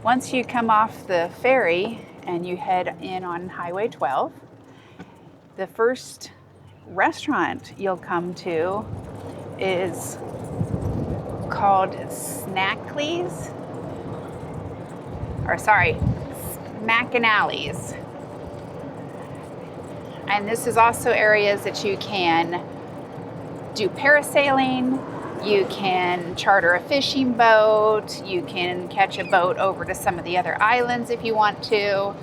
Once you come off the ferry and you head in on Highway 12, the first restaurant you'll come to is called Smackanally's. And this is also areas that you can do parasailing, you can charter a fishing boat, you can catch a boat over to some of the other islands if you want to.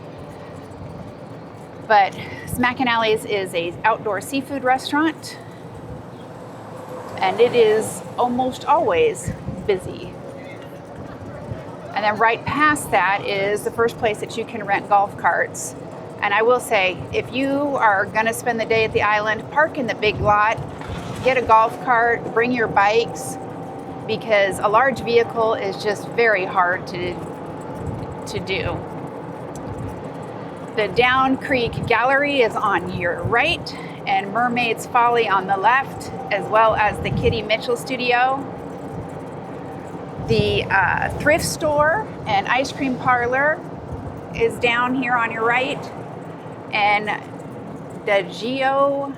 But Smackanally's is an outdoor seafood restaurant, and it is almost always busy. And then right past that is the first place that you can rent golf carts. And I will say, if you are gonna spend the day at the island, park in the big lot, get a golf cart, bring your bikes, because a large vehicle is just very hard to do. The Down Creek Gallery is on your right, and Mermaid's Folly on the left, as well as the Kitty Mitchell Studio. The thrift store and ice cream parlor is down here on your right, and the Geo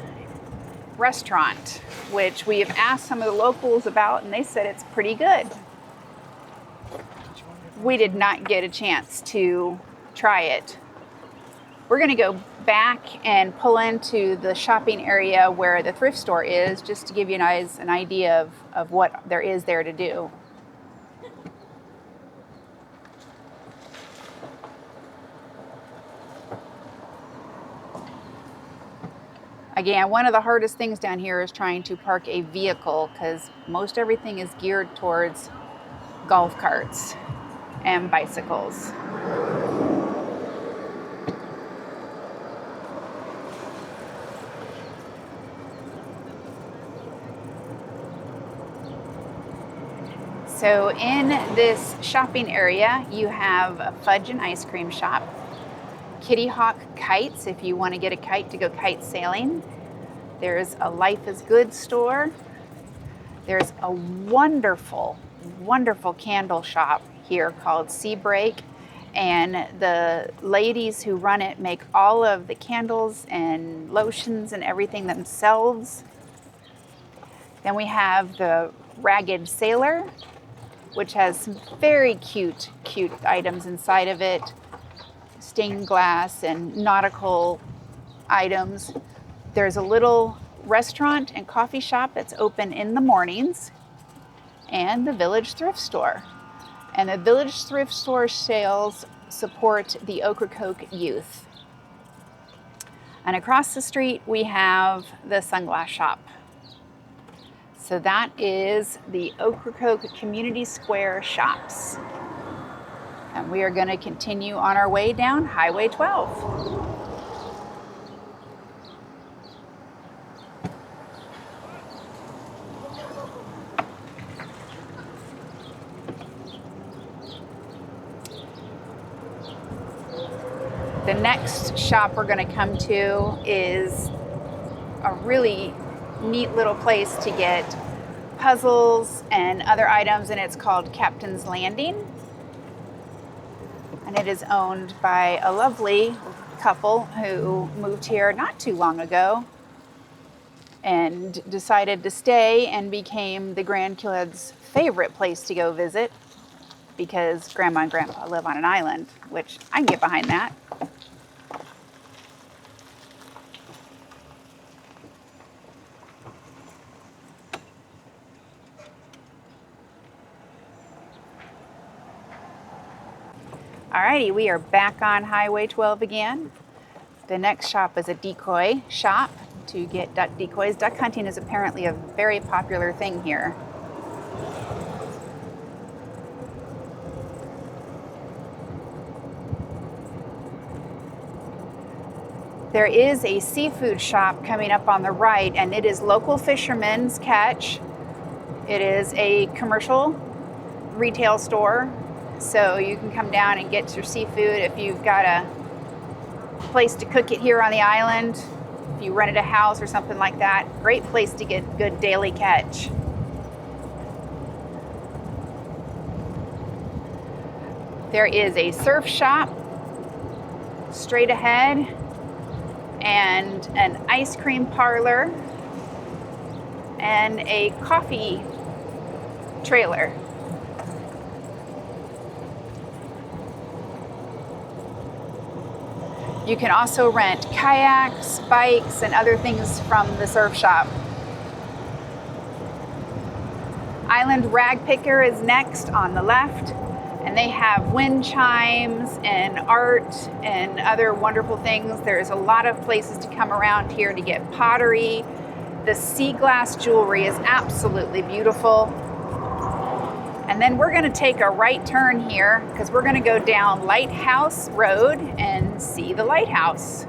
restaurant, which we have asked some of the locals about, and they said it's pretty good. We did not get a chance to try it. We're going to go back and pull into the shopping area where the thrift store is, just to give you guys an idea of what there is there to do. Again, one of the hardest things down here is trying to park a vehicle, because most everything is geared towards golf carts and bicycles. So in this shopping area, you have a fudge and ice cream shop, Kitty Hawk kites if you want to get a kite to go kite sailing. There's a Life is Good store. There's a wonderful, wonderful candle shop here called Sea Break, and the ladies who run it make all of the candles and lotions and everything themselves. Then we have the Ragged Sailor, which has some very cute items inside of it. Stained glass and nautical items. There's a little restaurant and coffee shop that's open in the mornings, and the Village Thrift Store. And the Village Thrift Store sales support the Ocracoke youth. And across the street, we have the sunglass shop. So that is the Ocracoke Community Square shops. And we are going to continue on our way down Highway 12. The next shop we're going to come to is a really neat little place to get puzzles and other items, and it's called Captain's Landing. And it is owned by a lovely couple who moved here not too long ago and decided to stay, and became the grandkids' favorite place to go visit, because Grandma and Grandpa live on an island, which I can get behind that. Alrighty, we are back on Highway 12 again. The next shop is a decoy shop to get duck decoys. Duck hunting is apparently a very popular thing here. There is a seafood shop coming up on the right, and it is local fishermen's catch. It is a commercial retail store, so you can come down and get your seafood if you've got a place to cook it here on the island. If you rented a house or something like that, great place to get good daily catch. There is a surf shop straight ahead and an ice cream parlor and a coffee trailer. You can also rent kayaks, bikes, and other things from the surf shop. Island Rag Picker is next on the left, and they have wind chimes and art and other wonderful things. There's a lot of places to come around here to get pottery. The sea glass jewelry is absolutely beautiful. And then we're going to take a right turn here because we're going to go down Lighthouse Road and see the lighthouse.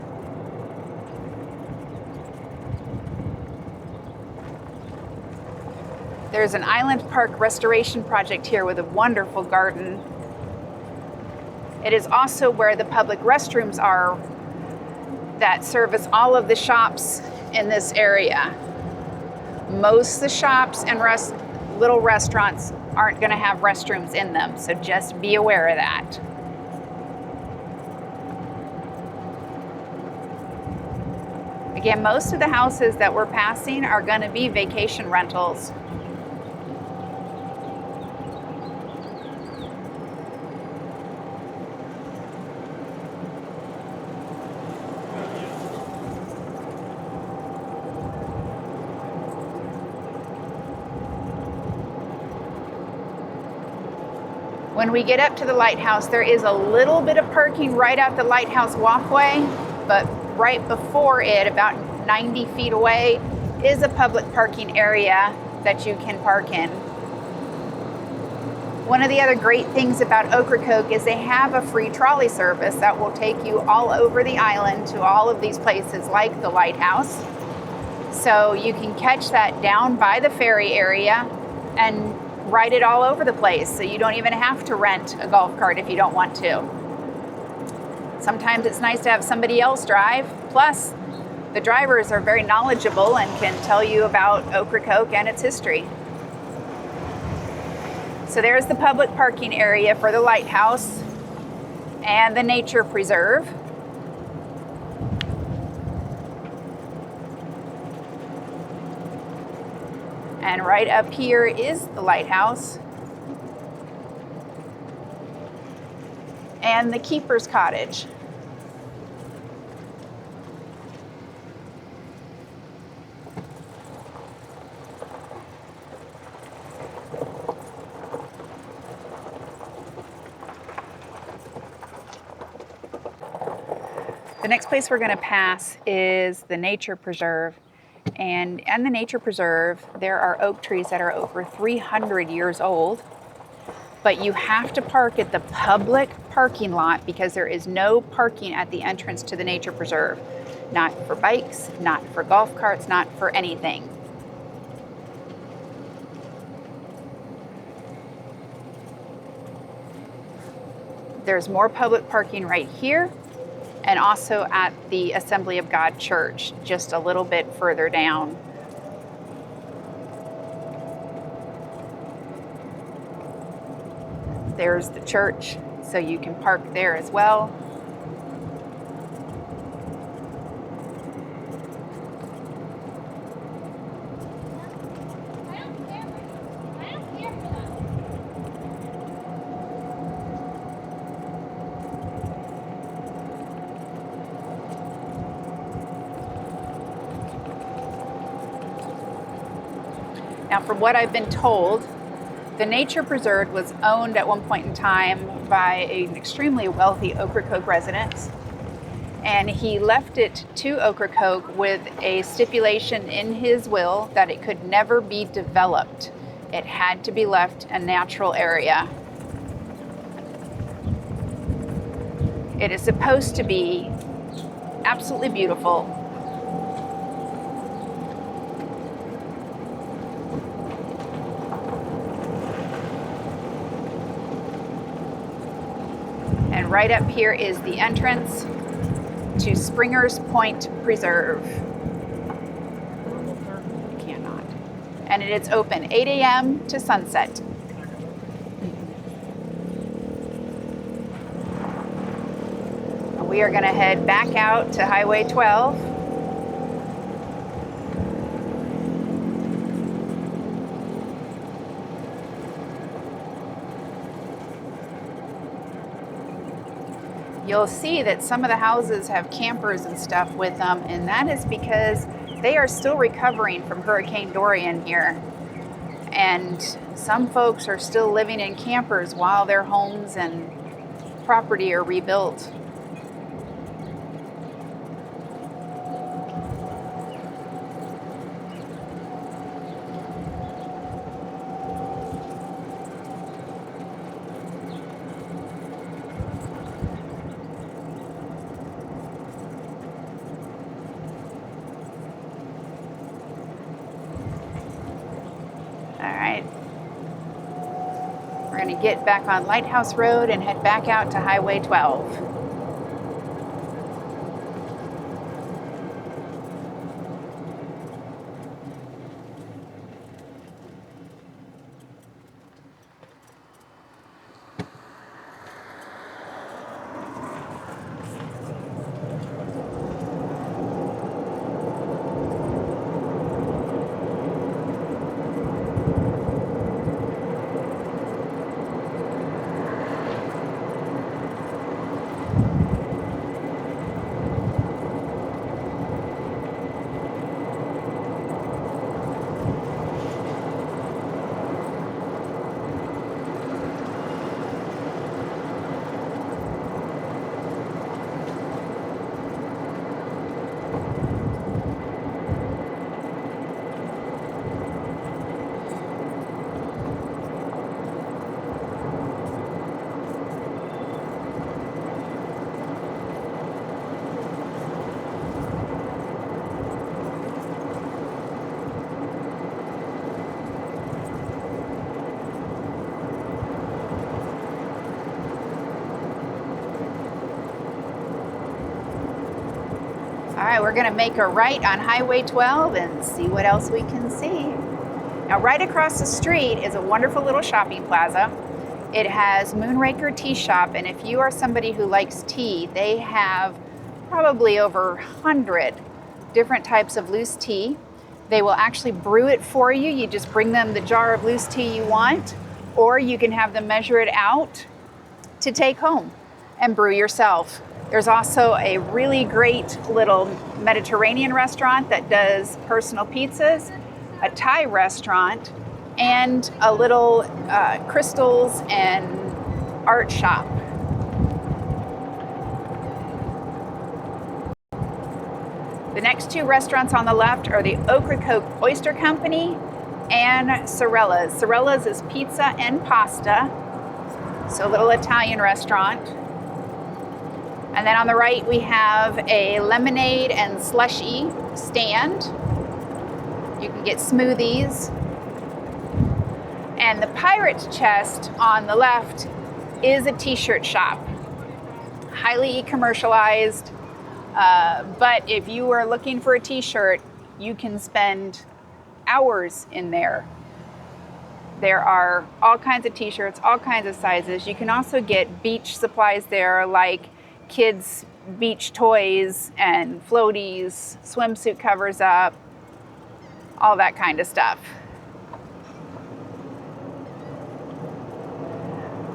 There's an island park restoration project here with a wonderful garden. It is also where the public restrooms are that service all of the shops in this area. Most of the shops and little restaurants aren't going to have restrooms in them, so just be aware of that. Again, most of the houses that we're passing are going to be vacation rentals. When we get up to the lighthouse, there is a little bit of parking right at the lighthouse walkway, but right before it, about 90 feet away, is a public parking area that you can park in. One of the other great things about Ocracoke is they have a free trolley service that will take you all over the island to all of these places like the lighthouse. So you can catch that down by the ferry area and ride it all over the place, so you don't even have to rent a golf cart if you don't want to. Sometimes it's nice to have somebody else drive. Plus, the drivers are very knowledgeable and can tell you about Ocracoke and its history. So there's the public parking area for the lighthouse and the nature preserve. And right up here is the lighthouse and the keeper's cottage. The next place we're going to pass is the nature preserve. And in the nature preserve, there are oak trees that are over 300 years old, but you have to park at the public parking lot because there is no parking at the entrance to the nature preserve. Not for bikes, not for golf carts, not for anything. There's more public parking right here, and also at the Assembly of God Church, just a little bit further down. There's the church, so you can park there as well. Now, from what I've been told, the nature preserve was owned at one point in time by an extremely wealthy Ocracoke resident, and he left it to Ocracoke with a stipulation in his will that it could never be developed. It had to be left a natural area. It is supposed to be absolutely beautiful. And right up here is the entrance to Springer's Point Preserve. You cannot. And it's open 8 a.m. to sunset. We are going to head back out to Highway 12. You'll see that some of the houses have campers and stuff with them, and that is because they are still recovering from Hurricane Dorian here. And some folks are still living in campers while their homes and property are rebuilt. We're going to get back on Lighthouse Road and head back out to Highway 12. All right, we're gonna make a right on Highway 12 and see what else we can see. Now, right across the street is a wonderful little shopping plaza. It has Moonraker Tea Shop, and if you are somebody who likes tea, they have probably over 100 different types of loose tea. They will actually brew it for you. You just bring them the jar of loose tea you want, or you can have them measure it out to take home and brew yourself. There's also a really great little Mediterranean restaurant that does personal pizzas, a Thai restaurant, and a little crystals and art shop. The next two restaurants on the left are the Ocracoke Oyster Company and Sorella's. Sorella's is pizza and pasta, so a little Italian restaurant. And then on the right, we have a lemonade and slushy stand. You can get smoothies. And the Pirate Chest on the left is a t-shirt shop. Highly commercialized, but if you are looking for a t-shirt, you can spend hours in there. There are all kinds of t-shirts, all kinds of sizes. You can also get beach supplies there, like kids' beach toys and floaties, swimsuit covers up, all that kind of stuff.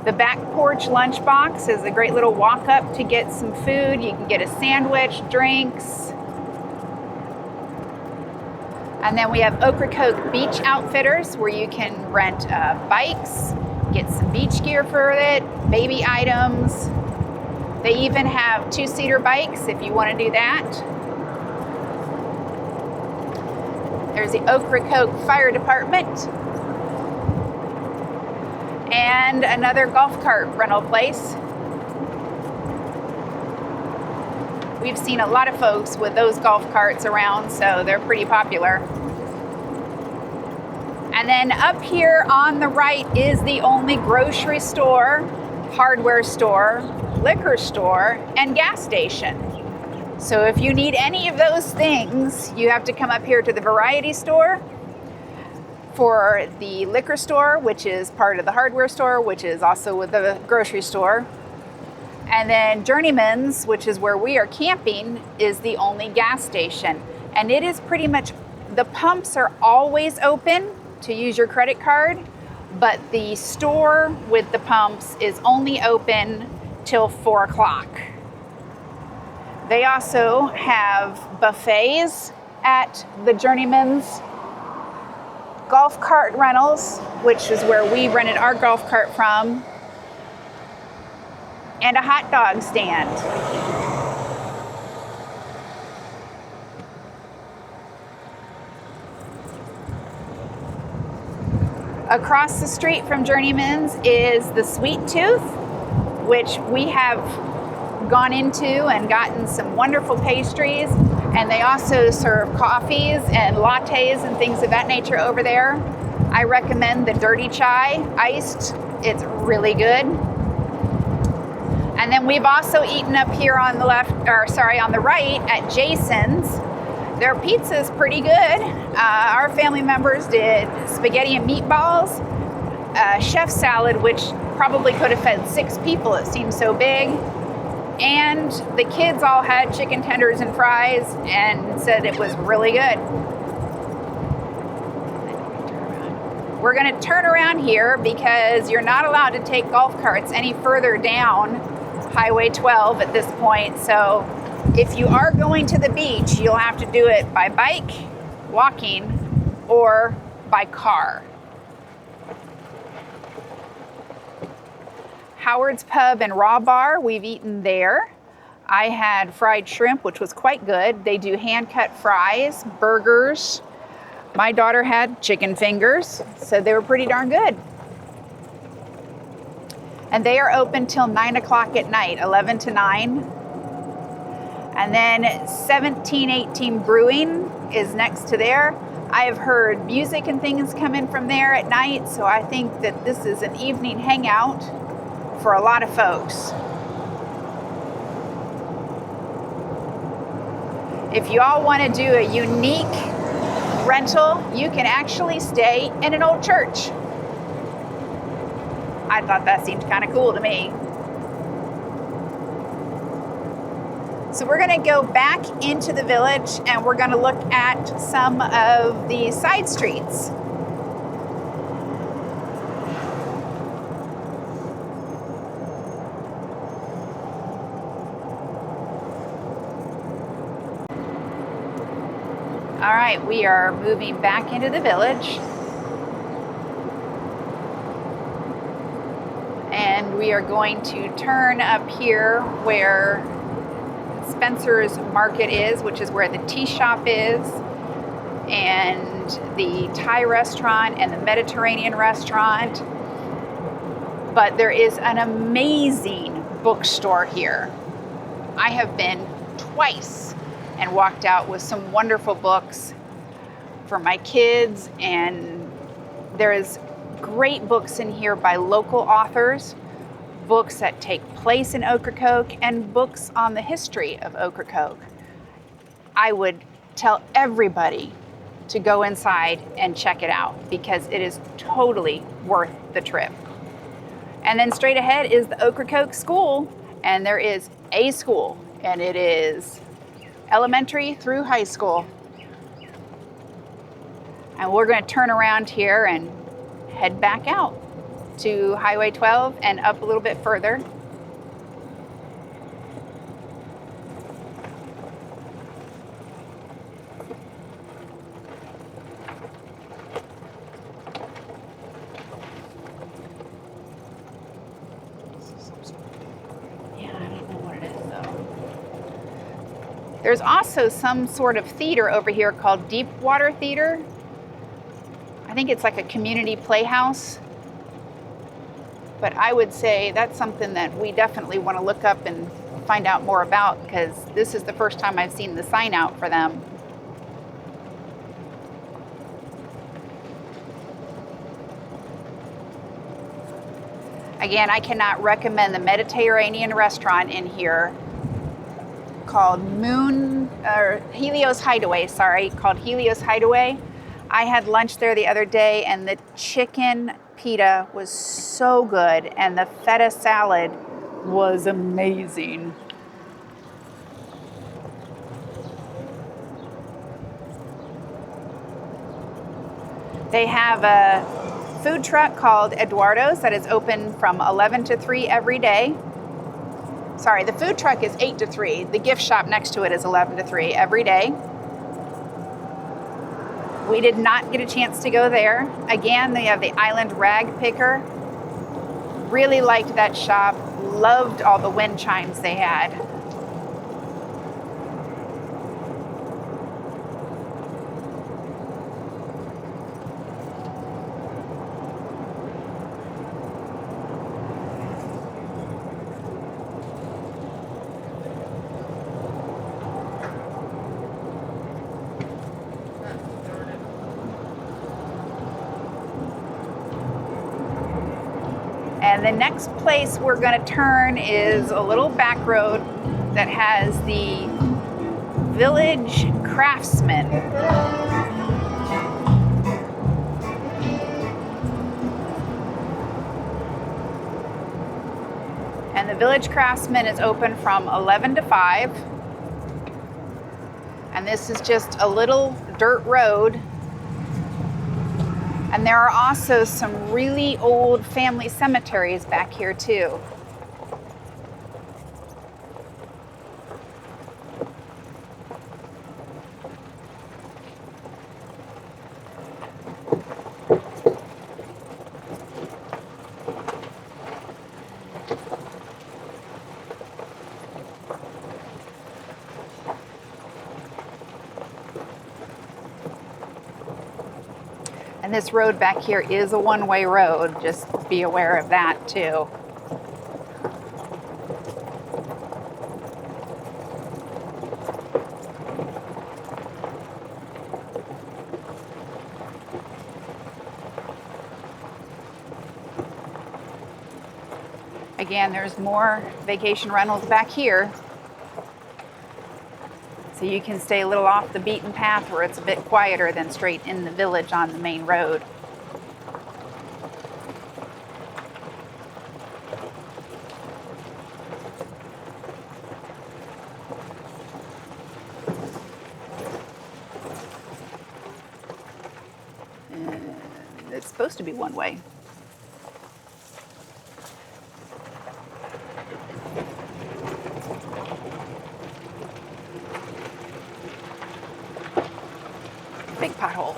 The back porch lunchbox is a great little walk up to get some food. You can get a sandwich, drinks. And then we have Ocracoke Beach Outfitters, where you can rent bikes, get some beach gear for it, baby items. They even have two-seater bikes if you want to do that. There's the Ocracoke Fire Department. And another golf cart rental place. We've seen a lot of folks with those golf carts around, so they're pretty popular. And then up here on the right is the only grocery store, hardware store, liquor store, and gas station. So if you need any of those things, you have to come up here to the variety store. For the liquor store, which is part of the hardware store, which is also with the grocery store. And then Journeyman's, which is where we are camping, is the only gas station. And it is pretty much, the pumps are always open to use your credit card, but the store with the pumps is only open till 4 o'clock. They also have buffets at the Journeyman's. Golf cart rentals, which is where we rented our golf cart from, and a hot dog stand. Across the street from Journeyman's is the Sweet Tooth, which we have gone into and gotten some wonderful pastries, and they also serve coffees and lattes and things of that nature over there. I recommend the dirty chai iced. It's really good. And then we've also eaten up here on the on the right at Jason's. Their pizza is pretty good. Our family members did spaghetti and meatballs, chef salad, which probably could have fed 6 people. It seemed so big. And the kids all had chicken tenders and fries and said it was really good. We're going to turn around here because you're not allowed to take golf carts any further down Highway 12 at this point. So if you are going to the beach, you'll have to do it by bike, walking, or by car. Howard's Pub and Raw Bar, we've eaten there. I had fried shrimp, which was quite good. They do hand-cut fries, burgers. My daughter had chicken fingers, so they were pretty darn good. And they are open till 9 o'clock at night, 11 to 9. And then 1718 Brewing is next to there. I have heard music and things come in from there at night, so I think that this is an evening hangout for a lot of folks. If you all want to do a unique rental, you can actually stay in an old church. I thought that seemed kind of cool to me. So we're going to go back into the village and we're going to look at some of the side streets. All right, we are moving back into the village. And we are going to turn up here where Spencer's Market is, which is where the tea shop is, and the Thai restaurant and the Mediterranean restaurant. But there is an amazing bookstore here. I have been twice and walked out with some wonderful books for my kids, and there is great books in here by local authors, books that take place in Ocracoke, and books on the history of Ocracoke. I would tell everybody to go inside and check it out because it is totally worth the trip. And then straight ahead is the Ocracoke School, and there is a school, and it is elementary through high school. And we're going to turn around here and head back out to Highway 12 and up a little bit further. Yeah, I don't know what it is though. There's also some sort of theater over here called Deepwater Theater. I think it's like a community playhouse. But I would say that's something that we definitely want to look up and find out more about because this is the first time I've seen the sign out for them. Again, I cannot recommend the Mediterranean restaurant in here called Helios Hideaway, called Helios Hideaway. I had lunch there the other day and the chicken pita was so good and the feta salad was amazing. They have a food truck called Eduardo's that is open from 11 to 3 every day. Sorry, the food truck is 8 to 3. The gift shop next to it is 11 to 3 every day. We did not get a chance to go there. Again, they have the Island Rag Picker. Really liked that shop. Loved all the wind chimes they had. And the next place we're going to turn is a little back road that has the Village Craftsman. And the Village Craftsman is open from 11 to 5. And this is just a little dirt road. And there are also some really old family cemeteries back here too. And this road back here is a one-way road. Just be aware of that too. Again, there's more vacation rentals back here. So you can stay a little off the beaten path where it's a bit quieter than straight in the village on the main road. And it's supposed to be one way. Big pothole.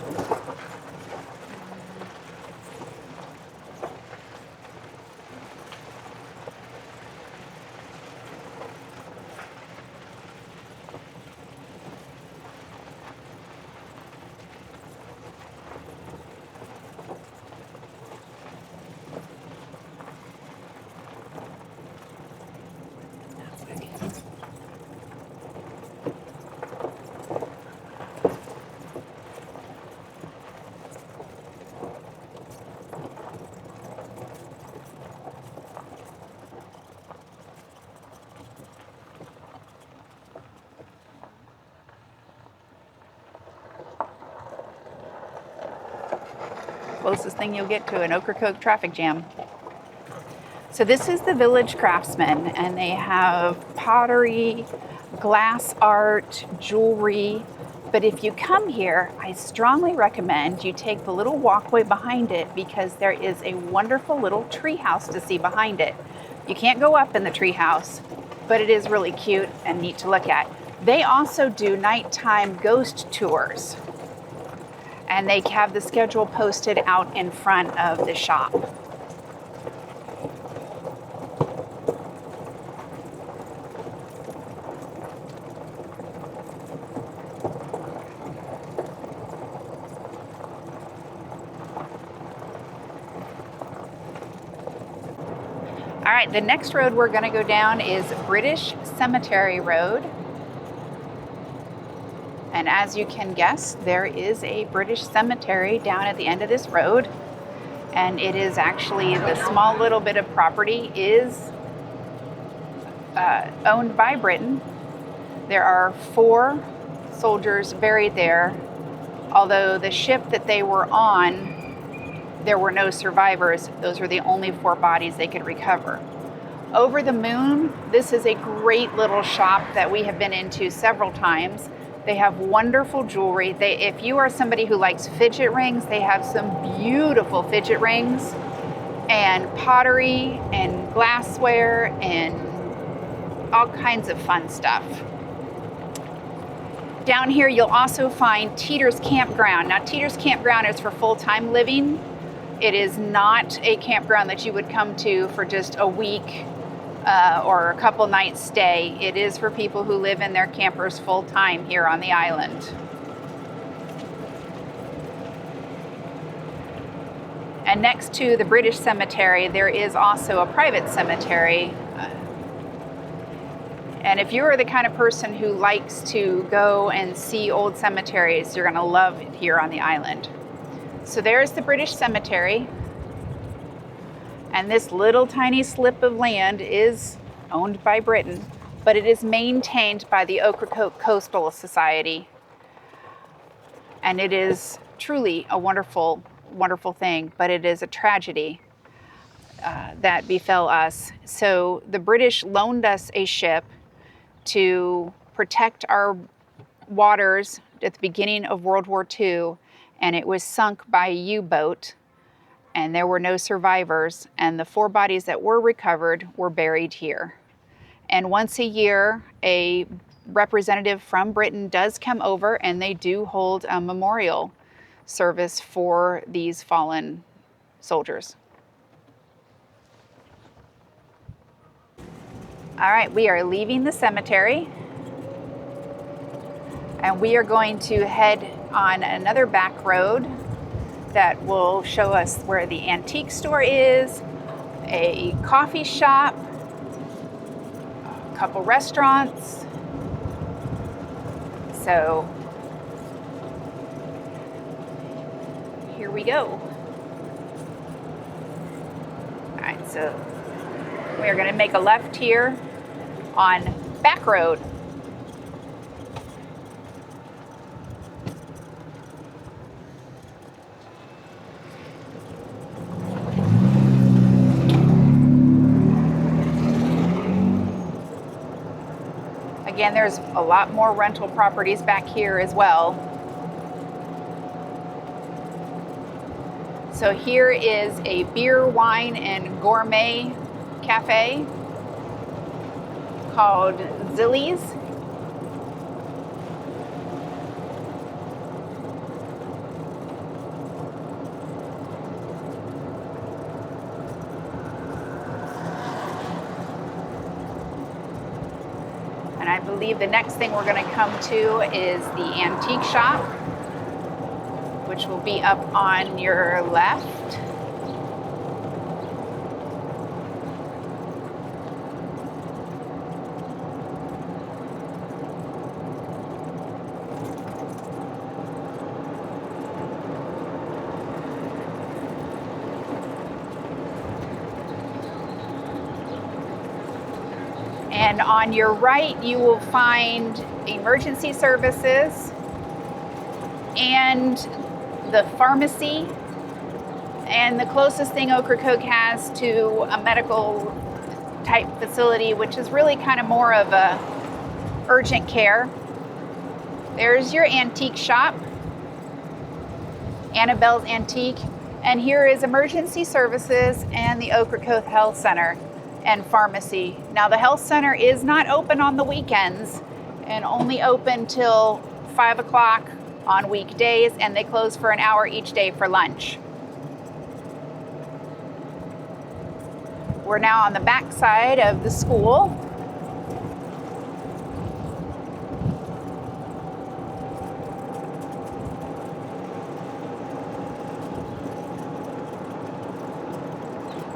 Closest thing you'll get to an Ocracoke traffic jam. So this is the Village Craftsman, and they have pottery, glass art, jewelry. But if you come here, I strongly recommend you take the little walkway behind it because there is a wonderful little tree house to see behind it. You can't go up in the tree house, but it is really cute and neat to look at. They also do nighttime ghost tours. And they have the schedule posted out in front of the shop. All right, the next road we're going to go down is British Cemetery Road. And as you can guess, there is a British cemetery down at the end of this road. And it is actually, the small little bit of property is owned by Britain. There are 4 soldiers buried there. Although the ship that they were on, there were no survivors. Those were the only 4 bodies they could recover. Over the Moon, this is a great little shop that we have been into several times. They have wonderful jewelry. If you are somebody who likes fidget rings, they have some beautiful fidget rings and pottery and glassware and all kinds of fun stuff. Down here, you'll also find Teeter's Campground. Now, Teeter's Campground is for full-time living. It is not a campground that you would come to for just a week or a couple nights stay. It is for people who live in their campers full-time here on the island. And next to the British Cemetery, there is also a private cemetery. And if you are the kind of person who likes to go and see old cemeteries, you're going to love it here on the island. So there's the British Cemetery. And this little tiny slip of land is owned by Britain, but it is maintained by the Ocracoke Coastal Society. And it is truly a wonderful, wonderful thing, but it is a tragedy that befell us. So the British loaned us a ship to protect our waters at the beginning of World War II, and it was sunk by a U-boat, and there were no survivors, and the 4 bodies that were recovered were buried here. And once a year, a representative from Britain does come over, and they do hold a memorial service for these fallen soldiers. All right, we are leaving the cemetery, and we are going to head on another back road that will show us where the antique store is, a coffee shop, a couple restaurants. So here we go. All right, so we are going to make a left here on back road. Again, there's a lot more rental properties back here as well. So here is a beer, wine, and gourmet cafe called Zilly's. And I believe the next thing we're going to come to is the antique shop, which will be up on your left. And on your right, you will find emergency services and the pharmacy, and the closest thing Ocracoke has to a medical type facility, which is really kind of more of a urgent care. There's your antique shop, Annabelle's Antique, and here is emergency services and the Ocracoke Health Center and pharmacy. Now, the health center is not open on the weekends and only open till 5 o'clock on weekdays, and they close for an hour each day for lunch. We're now on the back side of the school.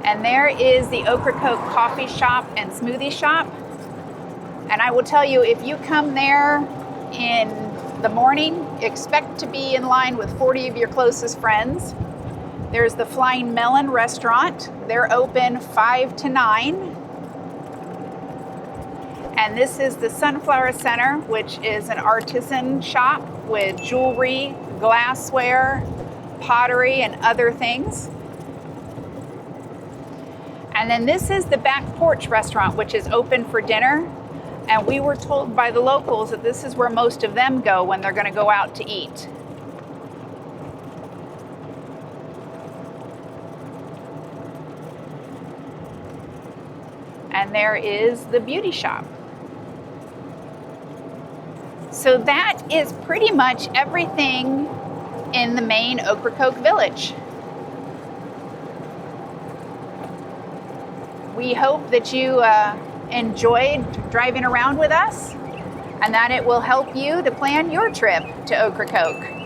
And there is the Ocracoke coffee shop and smoothie shop. And I will tell you, if you come there in the morning, expect to be in line with 40 of your closest friends. There's the Flying Melon restaurant. They're open 5 to 9. And this is the Sunflower Center, which is an artisan shop with jewelry, glassware, pottery, and other things. And then this is the back porch restaurant, which is open for dinner. And we were told by the locals that this is where most of them go when they're going to go out to eat. And there is the beauty shop. So that is pretty much everything in the main Ocracoke village. We hope that you enjoyed driving around with us and that it will help you to plan your trip to Ocracoke.